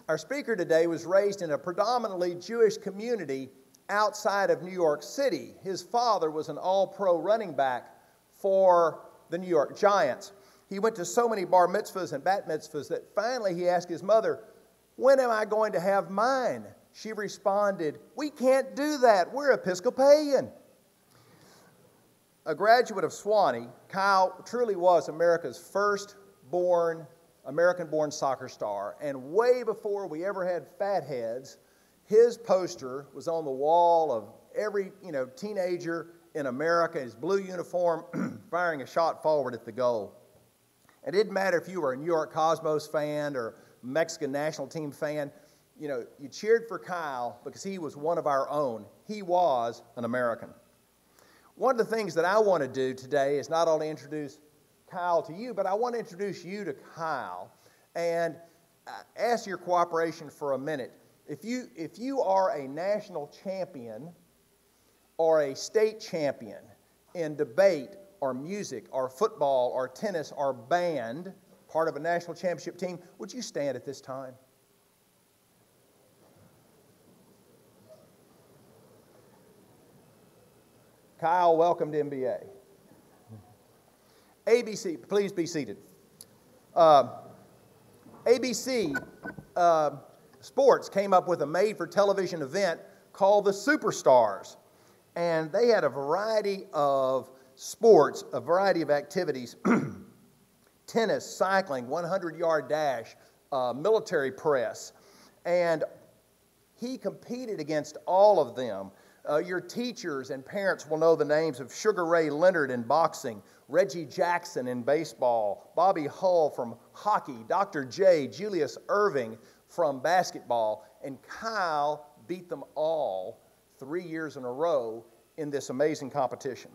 Our speaker today was raised in a predominantly Jewish community outside of New York City. His father was an all-pro running back for the New York Giants. He went to so many bar mitzvahs and bat mitzvahs that finally he asked his mother, "When am I going to have mine?" She responded, "We can't do that. We're Episcopalian." A graduate of Sewanee, Kyle truly was America's first-born American-born soccer star, and way before we ever had fatheads, his poster was on the wall of every teenager in America, his blue uniform, firing a shot forward at the goal. It didn't matter if you were a New York Cosmos fan or Mexican national team fan, you cheered for Kyle because he was one of our own. He was an American. One of the things that I want to do today is not only introduce Kyle to you, but I want to introduce you to Kyle and ask your cooperation for a minute. If you are a national champion or a state champion in debate or music or football or tennis or band, part of a national championship team, would you stand at this time? Kyle, welcome to MBA. ABC, please be seated. ABC Sports came up with a made-for-television event called the Superstars. And they had a variety of sports, a variety of activities, tennis, cycling, 100-yard dash, military press. And he competed against all of them. Your teachers and parents will know the names of Sugar Ray Leonard in boxing, Reggie Jackson in baseball, Bobby Hull from hockey, Dr. J, Julius Erving from basketball, and Kyle beat them all 3 years in a row in this amazing competition.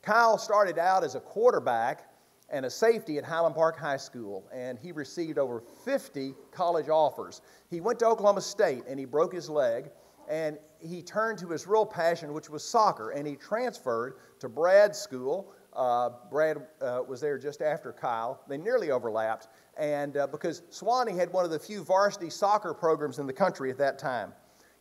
Kyle started out as a quarterback and a safety at Highland Park High School, and he received over 50 college offers. He went to Oklahoma State, and he broke his leg, and he turned to his real passion, which was soccer, and he transferred to Brad's school. Brad was there just after Kyle. They nearly overlapped, and because Sewanee had one of the few varsity soccer programs in the country at that time.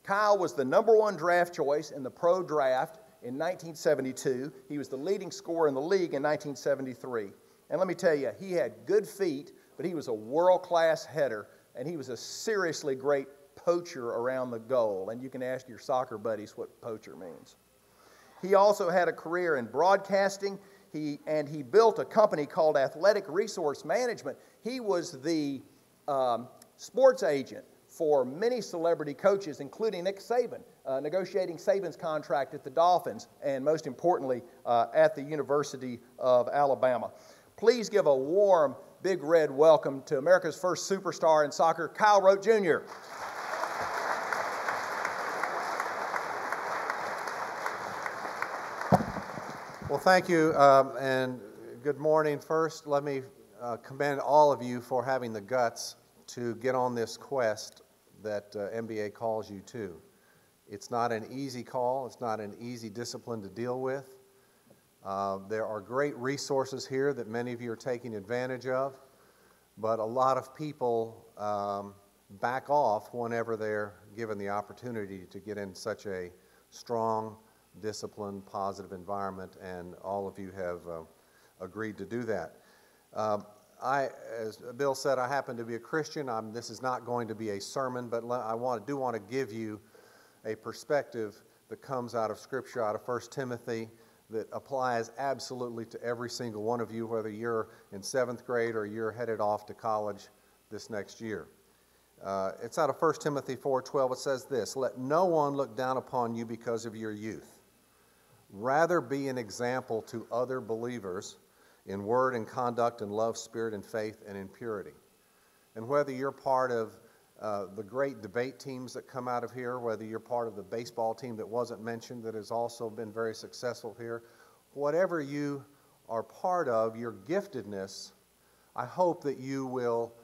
Kyle was the #1 draft choice in the pro draft in 1972. He was the leading scorer in the league in 1973. And let me tell you, he had good feet, but he was a world-class header, and he was a seriously great poacher around the goal. And you can ask your soccer buddies what poacher means. He also had a career in broadcasting. He built a company called Athletic Resource Management. He was the sports agent for many celebrity coaches, including Nick Saban, negotiating Saban's contract at the Dolphins, and most importantly, at the University of Alabama. Please give a warm, big red welcome to America's first superstar in soccer, Kyle Rote Jr. Well, thank you, and good morning. First, let me commend all of you for having the guts to get on this quest that MBA calls you to. It's not an easy call. It's not an easy discipline to deal with. There are great resources here that many of you are taking advantage of, but a lot of people back off whenever they're given the opportunity to get in such a strong, disciplined, positive environment, and all of you have agreed to do that. As Bill said, I happen to be a Christian. This is not going to be a sermon, but I do want to give you a perspective that comes out of Scripture, out of 1 Timothy, that applies absolutely to every single one of you, whether you're in 7th grade or you're headed off to college this next year. It's out of 1 Timothy 4:12. It says this: "Let no one look down upon you because of your youth. Rather be an example to other believers in word and conduct and love, spirit and faith and in purity." And whether you're part of the great debate teams that come out of here, whether you're part of the baseball team that wasn't mentioned that has also been very successful here, whatever you are part of, your giftedness, I hope that you will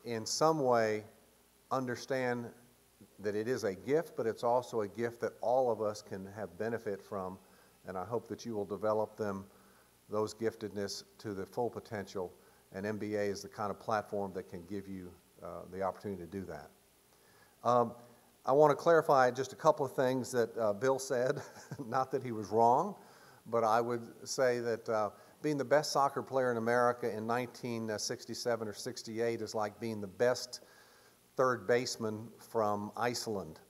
in some way understand that it is a gift, but it's also a gift that all of us can have benefit from, and I hope that you will develop those giftedness to the full potential, and MBA is the kind of platform that can give you the opportunity to do that. I want to clarify just a couple of things that Bill said. Not that he was wrong, but I would say that being the best soccer player in America in 1967 or 68 is like being the best third baseman from Iceland.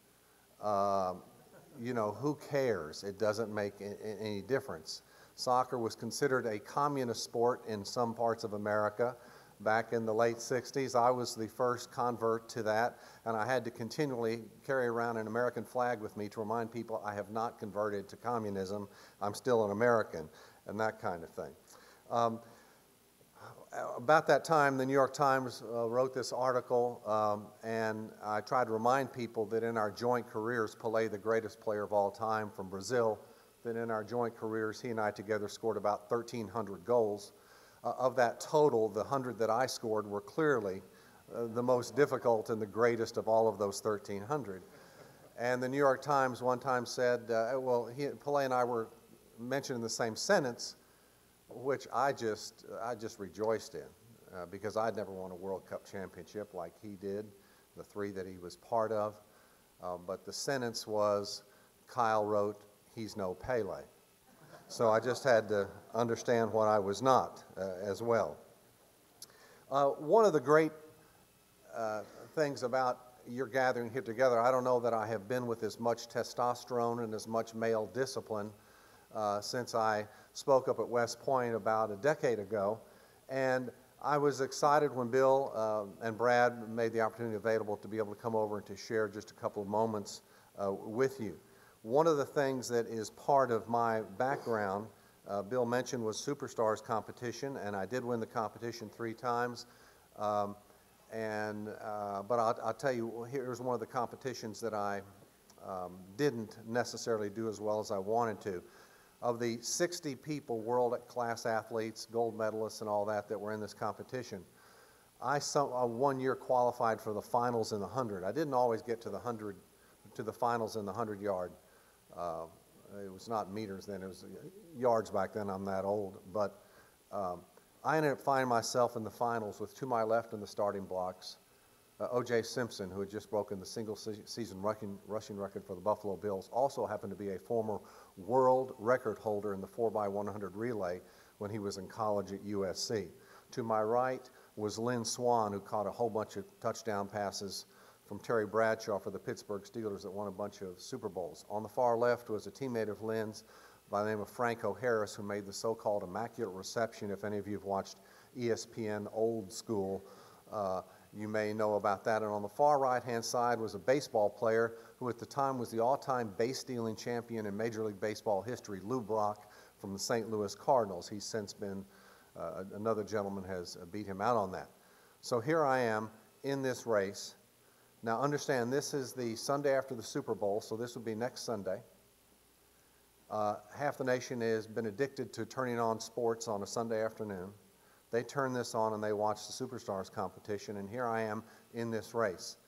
You know, who cares? It doesn't make any difference. Soccer was considered a communist sport in some parts of America. Back in the late 60s, I was the first convert to that, and I had to continually carry around an American flag with me to remind people I have not converted to communism. I'm still an American, and that kind of thing. About that time, the New York Times wrote this article, and I tried to remind people that in our joint careers, Pelé, the greatest player of all time from Brazil, that in our joint careers, he and I together scored about 1,300 goals. Of that total, the 100 that I scored were clearly the most difficult and the greatest of all of those 1,300. And the New York Times one time said, well, Pelé and I were mentioned in the same sentence, which I just rejoiced in because I'd never won a World Cup championship like he did, the 3 that he was part of. But the sentence was, Kyle wrote, he's no Pele. So I just had to understand what I was not as well. One of the great things about your gathering here together, I don't know that I have been with as much testosterone and as much male discipline since I spoke up at West Point about a decade ago. And I was excited when Bill and Brad made the opportunity available to be able to come over and to share just a couple of moments with you. One of the things that is part of my background, Bill mentioned, was Superstars competition, and I did win the competition 3 times. But I'll tell you, here's one of the competitions that I didn't necessarily do as well as I wanted to. Of the 60 people, world-class athletes, gold medalists and all that were in this competition, I one year qualified for the finals in the 100. I didn't always get to the finals in the 100-yard. It was not meters then, it was yards back then, I'm that old. But I ended up finding myself in the finals with, to my left in the starting blocks, O.J. Simpson, who had just broken the single-season rushing record for the Buffalo Bills, also happened to be a former world record holder in the 4x100 relay when he was in college at USC. To my right was Lynn Swann, who caught a whole bunch of touchdown passes from Terry Bradshaw for the Pittsburgh Steelers that won a bunch of Super Bowls. On the far left was a teammate of Lynn's by the name of Franco Harris, who made the so-called immaculate reception. If any of you have watched ESPN Old School, you may know about that. And on the far right-hand side was a baseball player who at the time was the all-time base-stealing champion in Major League Baseball history, Lou Brock from the St. Louis Cardinals. He's since been, another gentleman has beat him out on that. So here I am in this race. Now understand, this is the Sunday after the Super Bowl, so this would be next Sunday. Half the nation has been addicted to turning on sports on a Sunday afternoon. They turn this on and they watch the Superstars competition, and here I am in this race.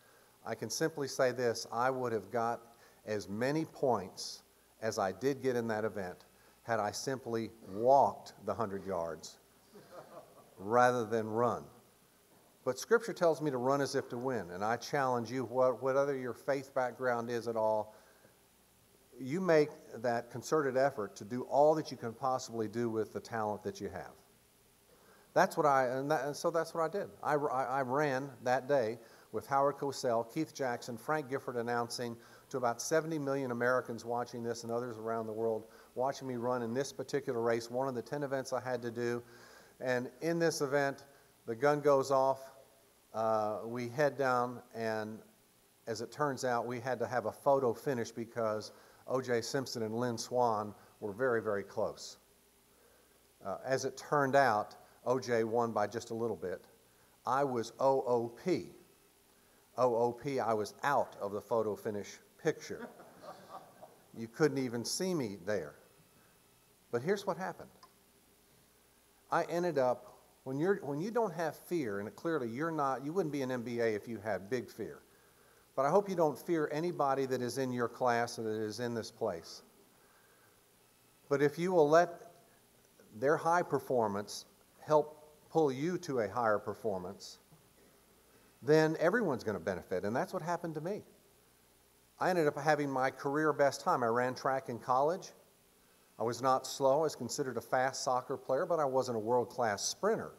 I can simply say this, I would have got as many points as I did get in that event had I simply walked the 100 yards rather than run. But Scripture tells me to run as if to win, and I challenge you, whatever your faith background is at all, you make that concerted effort to do all that you can possibly do with the talent that you have. That's what so that's what I did. I ran that day with Howard Cosell, Keith Jackson, Frank Gifford announcing, to about 70 million Americans watching this and others around the world watching me run in this particular race, one of the 10 events I had to do. And in this event, the gun goes off, we head down, and as it turns out, we had to have a photo finish because O.J. Simpson and Lynn Swann were very, very close. As it turned out, O.J. won by just a little bit. I was OOP. OOP, I was out of the photo finish picture. You couldn't even see me there. But here's what happened. I ended up, when you don't have fear, and clearly you wouldn't be an MBA if you had big fear. But I hope you don't fear anybody that is in your class or that is in this place. But if you will let their high performance help pull you to a higher performance, then everyone's going to benefit. And that's what happened to me. I ended up having my career best time. I ran track in college. I was not slow. I was considered a fast soccer player, but I wasn't a world-class sprinter.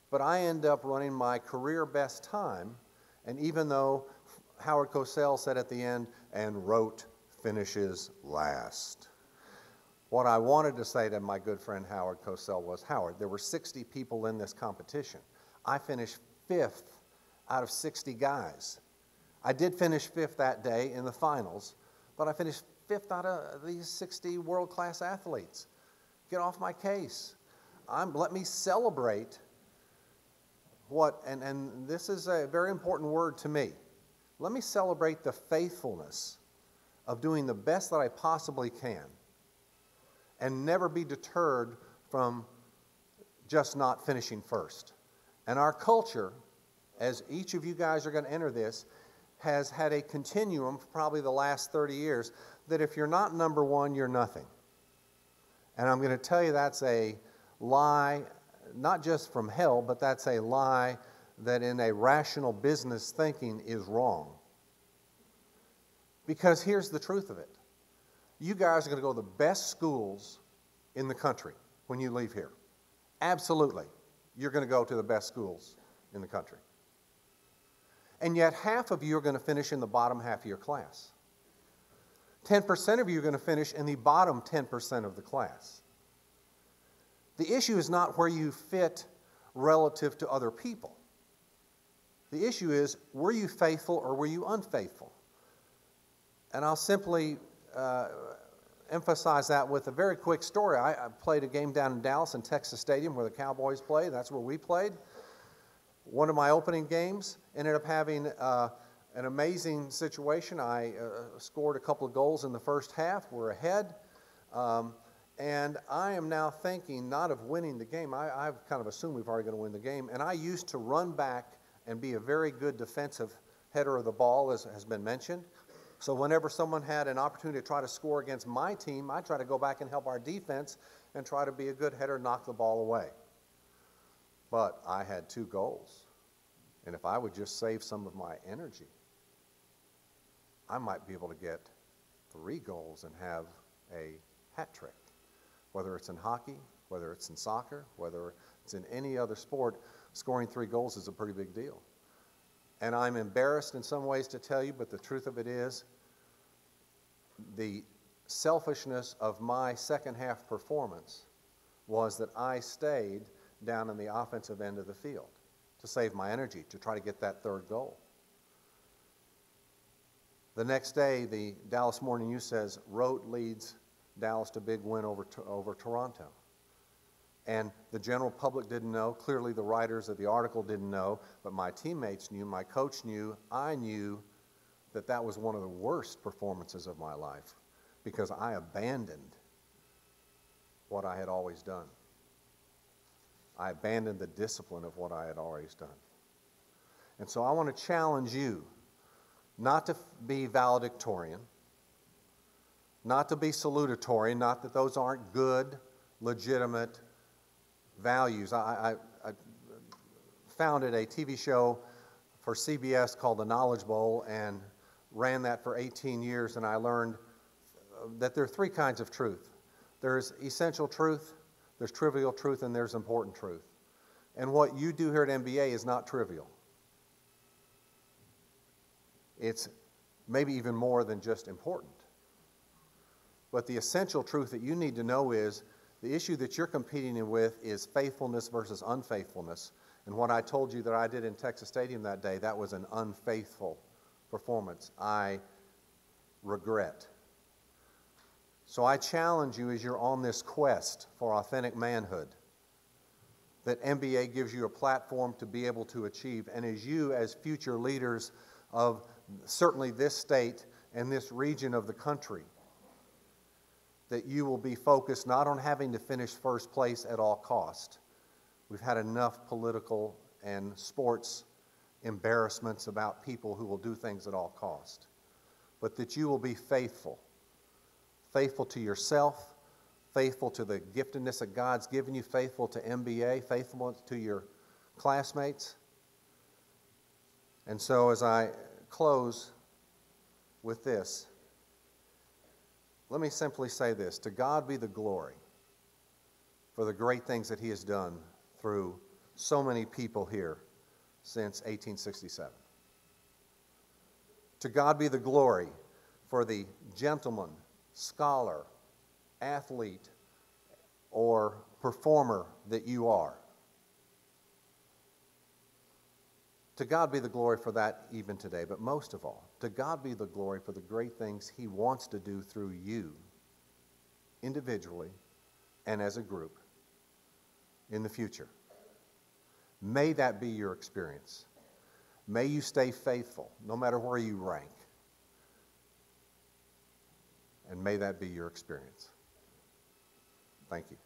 But I ended up running my career best time, and even though Howard Cosell said at the end, and Rote finishes last. What I wanted to say to my good friend Howard Cosell was, Howard, there were 60 people in this competition. I finished 5th out of 60 guys. I did finish 5th that day in the finals, but I finished 5th out of these 60 world-class athletes. Get off my case. Let me celebrate what, and this is a very important word to me. Let me celebrate the faithfulness of doing the best that I possibly can and never be deterred from just not finishing first. And our culture, as each of you guys are going to enter this, has had a continuum for probably the last 30 years that if you're not number one, you're nothing. And I'm going to tell you that's a lie, not just from hell, but that's a lie that in a rational business thinking is wrong. Because here's the truth of it. You guys are going to go to the best schools in the country when you leave here. Absolutely. You're going to go to the best schools in the country. And yet half of you are going to finish in the bottom half of your class. 10% of you are going to finish in the bottom 10% of the class. The issue is not where you fit relative to other people. The issue is, were you faithful or were you unfaithful? And I'll simply emphasize that with a very quick story. I played a game down in Dallas in Texas Stadium where the Cowboys play. That's where we played. One of my opening games ended up having an amazing situation. I scored a couple of goals in the first half. We're ahead. And I am now thinking not of winning the game. I've kind of assumed we've already going to win the game. And I used to run back and be a very good defensive header of the ball, as has been mentioned. So whenever someone had an opportunity to try to score against my team, I try to go back and help our defense and try to be a good header and knock the ball away. But I had 2 goals. And if I would just save some of my energy, I might be able to get 3 goals and have a hat trick. Whether it's in hockey, whether it's in soccer, whether it's in any other sport, scoring 3 goals is a pretty big deal. And I'm embarrassed in some ways to tell you, but the truth of it is, the selfishness of my second half performance was that I stayed down in the offensive end of the field to save my energy, to try to get that 3rd goal. The next day, the Dallas Morning News says, Rote leads Dallas to a big win over Toronto. And the general public didn't know. Clearly, the writers of the article didn't know. But my teammates knew, my coach knew, I knew that that was one of the worst performances of my life because I abandoned what I had always done. I abandoned the discipline of what I had always done. And so I want to challenge you not to be valedictorian, not to be salutatory, not that those aren't good, legitimate values. I founded a TV show for CBS called The Knowledge Bowl and ran that for 18 years, and I learned that there are 3 kinds of truth. There's essential truth, there's trivial truth, and there's important truth. And what you do here at MBA is not trivial. It's maybe even more than just important. But the essential truth that you need to know is the issue that you're competing with is faithfulness versus unfaithfulness. And what I told you that I did in Texas Stadium that day, that was an unfaithful performance. I regret. So I challenge you as you're on this quest for authentic manhood, that MBA gives you a platform to be able to achieve. And as you, as future leaders of certainly this state and this region of the country, that you will be focused not on having to finish first place at all cost. We've had enough political and sports embarrassments about people who will do things at all cost. But that you will be faithful. Faithful to yourself, faithful to the giftedness that God's given you, faithful to MBA, faithful to your classmates. And so as I close with this, let me simply say this. To God be the glory for the great things that he has done through so many people here since 1867. To God be the glory for the gentleman, scholar, athlete, or performer that you are. To God be the glory for that even today, but most of all, to God be the glory for the great things he wants to do through you, individually and as a group, in the future. May that be your experience. May you stay faithful, no matter where you rank. And may that be your experience. Thank you.